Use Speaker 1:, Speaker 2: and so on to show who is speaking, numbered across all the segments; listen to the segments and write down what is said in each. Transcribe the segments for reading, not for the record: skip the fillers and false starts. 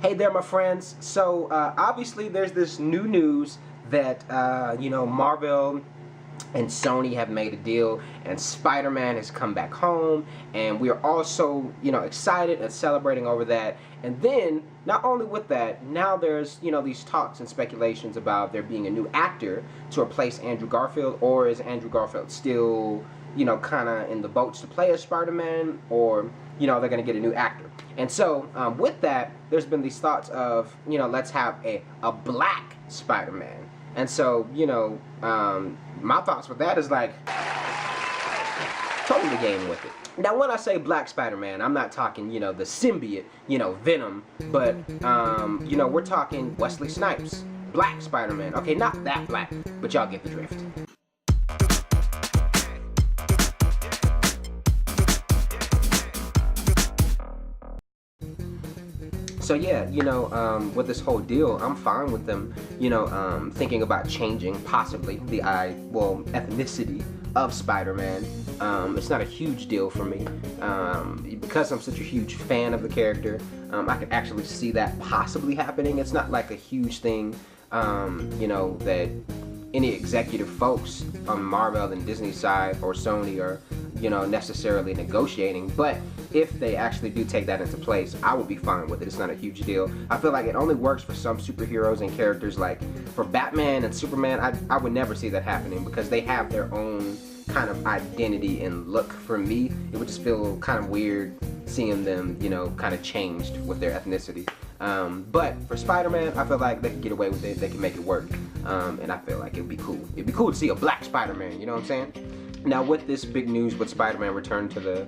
Speaker 1: Hey there, my friends. So obviously there's this new news that Marvel and Sony have made a deal, and Spider-Man has come back home, and we are also excited and celebrating over that. And then not only with that, now there's these talks and speculations about there being a new actor to replace Andrew Garfield, or is Andrew Garfield still kind of in the boats to play as Spider-Man, or they're going to get a new actor. And so with that, there's been these thoughts of let's have a black Spider-Man. And so my thoughts with that is like totally game with it. Now when I say black Spider-Man, I'm not talking the symbiote, Venom, but we're talking Wesley Snipes, black Spider-Man. Okay, not that black, but y'all get the drift. So yeah, with this whole deal, I'm fine with them, thinking about changing possibly the ethnicity of Spider-Man. It's not a huge deal for me, because I'm such a huge fan of the character. I could actually see that possibly happening. It's not like a huge thing, that any executive folks on Marvel and Disney side or Sony are necessarily negotiating, but if they actually do take that into place, I would be fine with it. It's not a huge deal. I feel like it only works for some superheroes and characters. Like for Batman and Superman, I would never see that happening because they have their own kind of identity and look. For me, it would just feel kind of weird seeing them kind of changed with their ethnicity. But for Spider-Man, I feel like they can get away with it. They can make it work, and I feel like it'd be cool. It'd be cool to see a black Spider-Man, you know what I'm saying? Now with this big news with Spider-Man return to the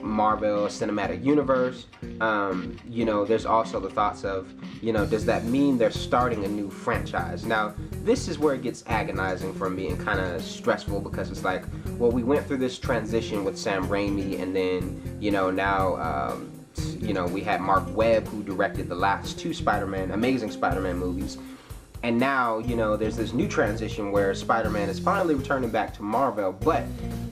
Speaker 1: Marvel Cinematic Universe, there's also the thoughts of does that mean they're starting a new franchise? Now this is where it gets agonizing for me and kind of stressful, because it's like, well, we went through this transition with Sam Raimi, and then now we had Mark Webb, who directed the last two Amazing Spider-Man movies. And now, there's this new transition where Spider-Man is finally returning back to Marvel, but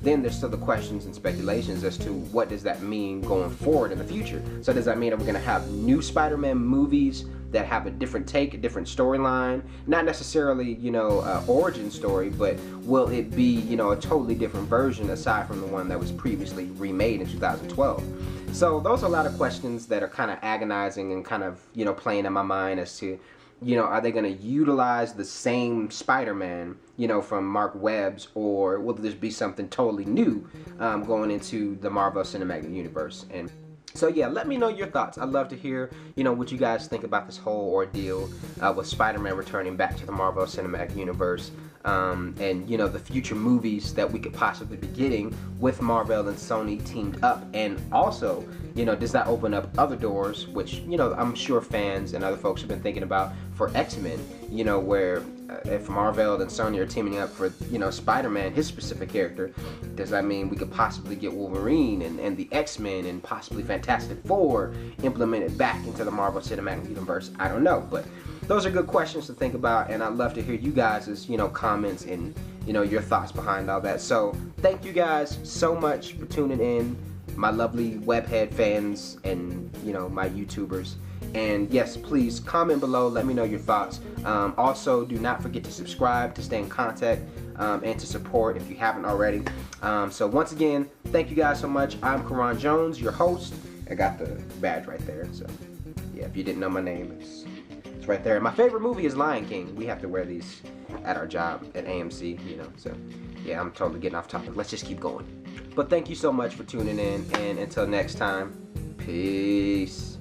Speaker 1: then there's still the questions and speculations as to what does that mean going forward in the future. So does that mean that we're going to have new Spider-Man movies that have a different take, a different storyline? Not necessarily, origin story, but will it be, a totally different version aside from the one that was previously remade in 2012? So those are a lot of questions that are kind of agonizing and kind of, playing in my mind as to, are they going to utilize the same Spider-Man, from Mark Webb's, or will this be something totally new going into the Marvel Cinematic Universe? And so yeah, let me know your thoughts. I'd love to hear, what you guys think about this whole ordeal with Spider-Man returning back to the Marvel Cinematic Universe, and the future movies that we could possibly be getting with Marvel and Sony teamed up. And also, does that open up other doors, which I'm sure fans and other folks have been thinking about for X-Men, where if Marvel and Sony are teaming up for Spider-Man, his specific character, does that mean we could possibly get Wolverine and the X-Men and possibly Fantastic Four implemented back into the Marvel Cinematic Universe? I don't know, but those are good questions to think about, and I'd love to hear you guys' comments and your thoughts behind all that. So thank you guys so much for tuning in, my lovely webhead fans and my YouTubers. And yes, please comment below, let me know your thoughts. Also, do not forget to subscribe to stay in contact and to support if you haven't already. So once again, thank you guys so much. I'm Karan Jones, your host. I got the badge right there, so yeah, if you didn't know my name, it's right there. My favorite movie is Lion King. We have to wear these at our job at AMC, so yeah, I'm totally getting off topic. Let's just keep going. But thank you so much for tuning in, and until next time, peace.